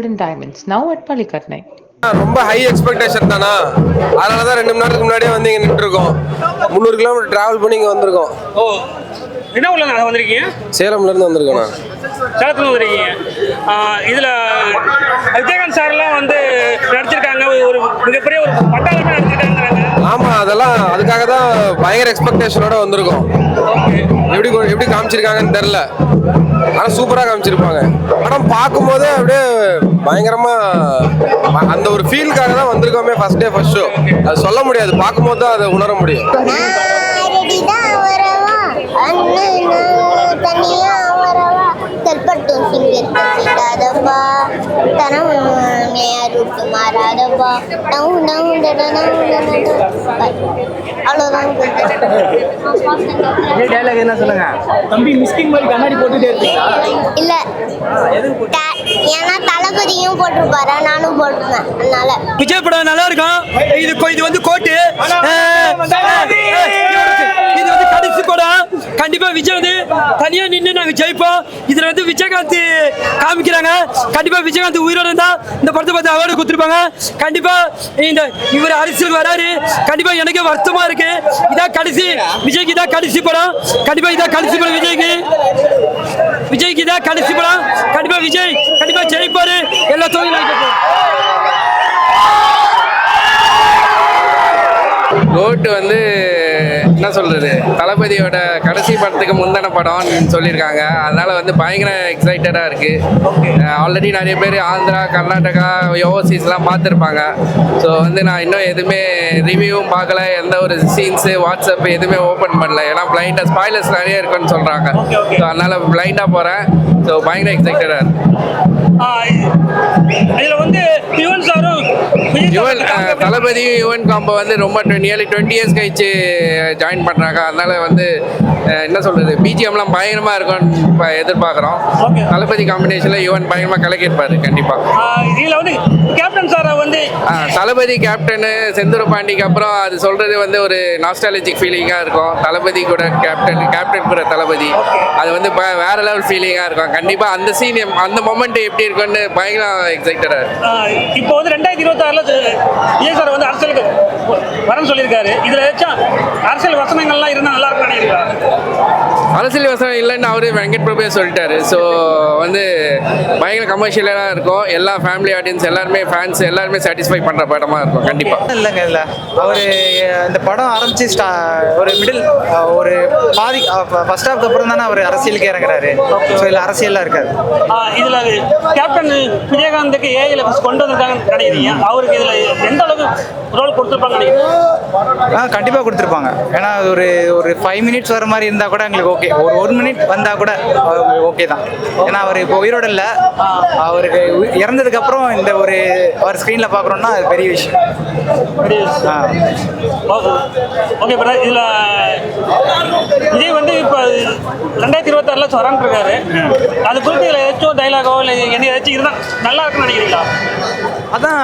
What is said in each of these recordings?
Golden Diamonds, now at Palikatnai. ரொம்ப high expectation தானா, அதனால தான் 2 மணி நேரத்துக்கு முன்னாடியே வந்து இங்கே நின்றுருக்கோம். 300 கிலோமீட்டர் டிராவல் பண்ணி இங்கே வந்திருக்கோம். ஓ, என்ன ஊர்ல வந்திருக்கீங்க? சேலம்லேருந்து வந்திருக்கோண்ணா. சேலத்துல வந்திருக்கீங்க. இதில் விஜயகாந்த் சார்லாம் வந்து நடிச்சிருக்காங்க, ஒரு மிகப்பெரிய ஒரு பட்டாளமே நடிச்சிருக்காங்க. ஆமாம், அதெல்லாம் அதுக்காக தான் பயங்கர எக்ஸ்பெக்டேஷனோட வந்திருக்கோம். எப்படி காமிச்சிருக்காங்கன்னு தெரில, ஆனால் சூப்பராக காமிச்சிருப்பாங்க. படம் பார்க்கும்போதே அப்படியே பயங்கரமாக அந்த ஒரு ஃபீலுக்காக தான் வந்திருக்கோமே. ஃபர்ஸ்ட் டே ஃபர்ஸ்ட் ஷோ, அது சொல்ல முடியாது, பார்க்கும்போது தான் அதை உணர முடியும். என்ன சொல்லுங்க தம்பி, மிஸ்டிங் மாதிரி கண்ணாடி போட்டுட்டே இருக்கீங்களா? இல்ல, ஏன்னா தளபதியும் போட்டிருப்பாரு, நானும் போட்டிருந்தேன், அதனால. விஜய் படம் நல்லா இருக்கும். இது வந்து கோட்டு, இது வந்து கடைசி படம். கண்டிப்பா விஜய் வந்து தனியா நின்று நாங்க ஜெயிப்போம். இதுல வந்து விஜயகாந்த் காமிக்கிறாங்க. கண்டிப்பா விஜயகாந்த் உயிரோட இருந்தா இந்த படத்தை பார்த்து அவார்டு கொடுத்துருப்பாங்க. கண்டிப்பா இந்த இவர் அரசியலுக்கு வராரு. கண்டிப்பா எனக்கே வருத்தமா இருக்கு. இதான் கடைசி விஜய்க்கு, இதான் கடைசி படம். கண்டிப்பா இதான் கடைசி படம் விஜய்க்கு இதான் கடைசி படம். கண்டிப்பா விஜய் கண்டிப்பா ஜெயிப்பாரு. எல்லா தொழிலும் கோட் வந்து என்ன சொல்றது, தளபதியோட கடைசி படத்துக்கு முந்தின படம்னு சொல்லியிருக்காங்க. அதனால வந்து பயங்கர எக்ஸைட்டடாக இருக்கு. ஆல்ரெடி நிறைய பேர் ஆந்திரா, கர்நாடகா, ஓவர்சீஸ்லாம் பார்த்துருப்பாங்க. ஸோ வந்து நான் இன்னும் எதுவுமே ரிவ்யூவும் பார்க்கல, எந்த ஒரு சீன்ஸு வாட்ஸ்அப் எதுவுமே ஓப்பன் பண்ணல. ஏன்னா பிளைண்டாக ஸ்பாய்லர்ஸ் நிறைய இருக்குன்னு சொல்கிறாங்க. ஸோ அதனால பிளைண்டாக போகிறேன். ஸோ பயங்கர எக்ஸைட்டடாக இருக்கு. இதில் வந்து யுவன் சாரும் தளபதியும் யுவன் காம்போ வந்து ரொம்ப நியர்லி 20 இயர்ஸ் கழிச்சு ஜாயின் பண்ணுறாங்க. அதனால வந்து என்ன சொல்றது, பிஜிஎம்லாம் பயங்கரமாக இருக்கும்னு எதிர்பார்க்குறோம். தளபதி காம்பினேஷனில் யுவன் பயங்கரமாக கலக்கியிருப்பாரு கண்டிப்பாக. இதில் வந்து கேப்டன் சாரை வந்து தளபதி கேப்டனு செந்தூர பாண்டிக்கு அப்புறம் அது சொல்கிறது வந்து ஒரு நாஸ்டாலஜிக் ஃபீலிங்காக இருக்கும். தளபதி கூட கேப்டன் கூட தளபதி, அது வந்து வேற லெவல் ஃபீலிங்காக இருக்கும். கண்டிப்பாக அந்த சீன், அந்த மொமெண்ட் எப்படி இருக்குன்னு பயங்கர எக்ஸைட்டடாக இருக்கு. இப்போ வந்து 2026 விஜய் சார் வந்து அரசியலுக்கு வரன்னு சொல்லியிருக்காரு. இதில் ஏதாச்சும் அரசியல் வசனங்கள்லாம் இருந்தால் நல்லா இருக்கும் நினைக்கிறீங்களா? அரசியல் வசனம் இல்லைன்னு அவரு வெங்கட் பிரபு சொல்லிட்டாரு. ஸோ வந்து பயங்கர கமர்ஷியலாக இருக்கும். எல்லா ஃபேமிலி ஆடியன்ஸ் எல்லாருமே, ஃபேன்ஸ் எல்லாருமே சாட்டிஸ்ஃபை பண்ணுற படமாக இருக்கும் கண்டிப்பாக. இல்லைங்க, இல்லை அவர் இந்த படம் ஆரம்பிச்சு ஒரு மிடில் ஒரு பாதி ஃபர்ஸ்ட் ஹாஃப்க்கு அப்புறம் தானே அவர் அரசியலுக்கு இறங்குறாரு. ஸோ இதில் அரசியலாக இருக்காது. இதில் கேப்டன் விஜயகாந்துக்கு ஏஐல கொண்டு வந்திருக்காங்கன்னு நினைக்கிறீங்க? அவருக்கு இதில் எந்த அளவுக்கு ரோல் கொடுத்துருப்பாங்க நினைக்கிறீங்க? கண்டிப்பாக கொடுத்துருப்பாங்க. ஏன்னா ஒரு 5 மினிட்ஸ் வர மாதிரி இருந்தால் கூட எங்களுக்கு ஓகே. ஒரு 1 மினிட் வந்தால் கூட ஓகே தான். ஏன்னா அவர் இப்போ உயிரோடு இல்லை. அவருக்கு இறந்ததுக்கப்புறம் இந்த ஒரு அவர் ஸ்க்ரீனில் பார்க்குறோன்னா அது பெரிய விஷயம். ஓகே பிரதர், இதில் விஜய் வந்து இப்போ 2026 வரான்னு இருக்காரு. அது குறித்து இதில் ஏதாச்சும் டைலாகோ இல்லை என்ன ஏதாச்சும் இருந்தால் நல்லா இருக்குன்னு நினைக்கிறீங்களா? அதான்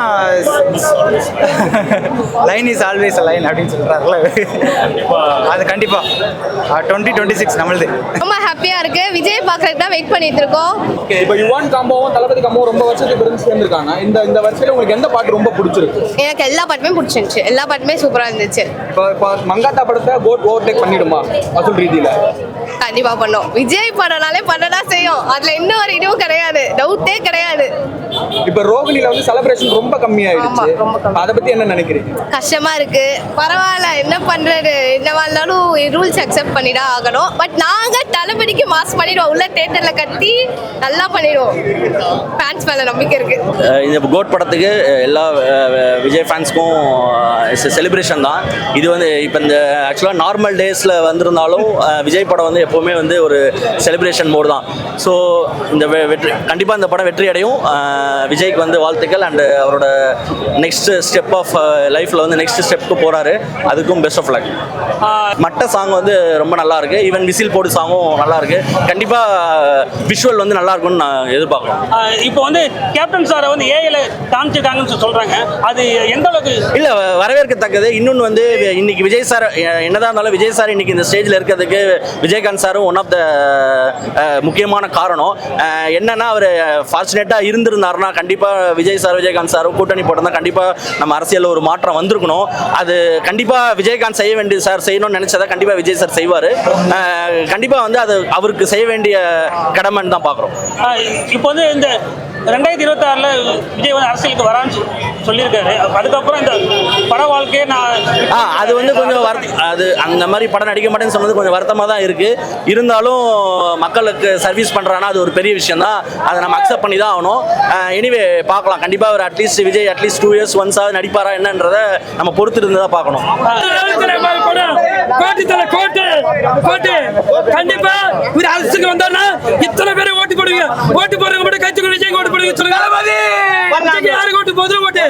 line is always a line அப்படின்னு சொல்கிறாருல, அது கண்டிப்பாக 2026 நம்மளுது. ரொம்ப ஹாப்பியாக இருக்கு. விஜய் பார்க்கறதுக்கு தான் வெயிட் பண்ணிட்டு இருக்கோம். இப்போ யுவன் காம்போவும் தளபதி காம்போவும் ரொம்ப வருஷத்துக்கு பிறகு சேர்ந்துருக்காங்க. இந்த வருஷத்துல உங்களுக்கு எந்த பாட்டு ரொம்ப பிடிச்சிருக்கு? எனக்கு எல்லா பாட்டுமே பிடிச்சிருந்துச்சு. எல்லா பாட்டுமே சூப்பராக இருந்துச்சு. இப்போ மங்காத்தா படத்தை கோட் ஓவர்டேக் பண்ணிடுமா வசூல் ரீதியில்? கண்டிப்பாக பண்ணோம். விஜய் படம்னாலே பண்ணதான் செய்யும். அதில் இன்னும் ஒரு இதுவும் கிடையாது, டவுட்டே கிடையாது. இப்போ ரோகிணியில் வந்து செலிப்ரேஷன் ரொம்ப கம்மியாயிடுச்சு. அதை பற்றி என்ன நினைக்கிறீங்க? கஷ்டமா இருக்கு. பரவாயில்ல, என்ன பண்றது, என்னவா இருந்தாலும் ரூல்ஸ் அக்செப்ட் பண்ணிதான் ஆகணும். பட் நாங்க தளபதிக்கு மாஸ் பண்ணிடுவோம். உள்ள தியேட்டர்ல கட்டி நல்லா பண்ணிடுவோம். ஃபேன்ஸ் மேல நம்பிக்கை இருக்கு. இந்த கோட் படத்துக்கு எல்லா விஜய் ஃபேன்ஸ்க்கும் செலிப்ரேஷன் தான். இது வந்து இப்போ இந்த ஆக்சுவலாக நார்மல் டேஸில் வந்திருந்தாலும் விஜய் படம் வந்து எப்போவுமே வந்து ஒரு செலிப்ரேஷன் மோடு தான். ஸோ இந்த வெற்றி கண்டிப்பாக இந்த படம் வெற்றி அடையும். விஜய்க்கு வந்து வாழ்த்துக்கள். அண்ட் அவரோட நெக்ஸ்ட் ஸ்டெப் ஆஃப் லைஃப்பில் வந்து நெக்ஸ்ட் ஸ்டெப்புக்கு போகிறாரு. அதுக்கும் பெஸ்ட் ஆஃப் லக். மட்ட சாங் வந்து ரொம்ப நல்லா இருக்குது. ஈவன் விசில் போடு சாங்கும் நல்லா இருக்கு. கண்டிப்பா விஷுவல் வந்து நல்லா இருக்கும்னு நான் எதிர்பார்க்குறோம். இப்போ வந்து கேப்டன் சாரை வந்து ஏஐல காமிச்சிருக்காங்கன்னு சொல்றாங்க, அது எந்த அளவுக்கு இல்ல வரவேற்கத்தக்கது. இன்னொன்று வந்து இன்னைக்கு விஜய் சார் என்னதான் இருந்தாலும் விஜய் சார் இன்னைக்கு இந்த ஸ்டேஜில் இருக்கிறதுக்கு விஜயகாந்த் சாரும் ஒன் ஆஃப் த முக்கியமான காரணம். என்னன்னா அவர் ஃபார்ச்சுனேட்டாக இருந்திருந்தாருன்னா கண்டிப்பாக விஜயகாந்த் சாரும் கூட்டணி போட்டிருந்தா கண்டிப்பாக நம்ம அரசியலில் ஒரு மாற்றம் வந்திருக்கணும். அது கண்டிப்பாக விஜயகாந்த் செய்ய வேண்டியது சார் செய்யணும்னு நினைச்சதா கண்டிப்பாக விஜய் சார் செய்வார். கண்டிப்பாக வந்து அது அவருக்கு செய்ய வேண்டிய கடமைன்னு தான் பார்க்குறோம். இப்போ வந்து இந்த 2026 விஜய் வந்து அரசியலுக்கு வரான்னு சொல்லியிருக்காரு. அதுக்கப்புறம் இந்த பட வாழ்க்கையை அது வந்து கொஞ்சம் அது அந்த மாதிரி படம் நடிக்க மாட்டேன்னு சொன்னது கொஞ்சம் வருத்தமாக தான் இருக்குது. இருந்தாலும் மக்களுக்கு சர்வீஸ் பண்ணுறான்னா அது ஒரு பெரிய விஷயம் தான். அதை நம்ம அக்செப்ட் பண்ணி தான் ஆகணும். எனிவே பார்க்கலாம். கண்டிப்பாக ஒரு அட்லீஸ்ட் விஜய் 2 years ஒன்ஸாவது நடிப்பாரா என்னன்றதை நம்ம பொறுத்து இருந்து தான் பார்க்கணும். கண்டிப்பா ஒரு அரசுக்கு வந்தாருன்னா இத்தனை பேரை ஓட்டு போடுவீங்க. ஓட்டு போடுறவங்க மட்டும் கட்சிக்கு விஜய் ஓட்டு போடுவீங்க சொல்லுங்க. யாருக்கு ஓட்டு போதும் ஓட்டு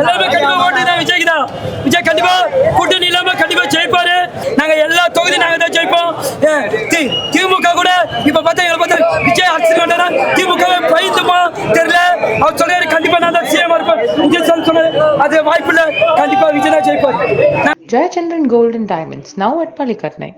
எல்லாமே கண்டிப்பா ஓட்டு தான் விஜய்க்கு தான். விஜய் கண்டிப்பா கூட்டணி இல்லாம கண்டிப்பா ஜெயிப்பாரு. நாங்க எல்லா தொகுதி நாங்க தான் ஜெயிப்போம். திமுக கூட இப்ப பார்த்தா எங்களை பார்த்தா விஜய் அரசியல் வந்தாரா திமுக பயந்துமா தெரியல. அவர் சொல்றாரு கண்டிப்பா நான் தான் சிஎம் இருப்பேன். விஜய் சார் சொன்னாரு அது வாய்ப்பு இல்லை. கண்டிப்பா விஜய் தான் ஜெயிப்பாரு. Jayachandran Gold and Diamonds, now at Palikatnai.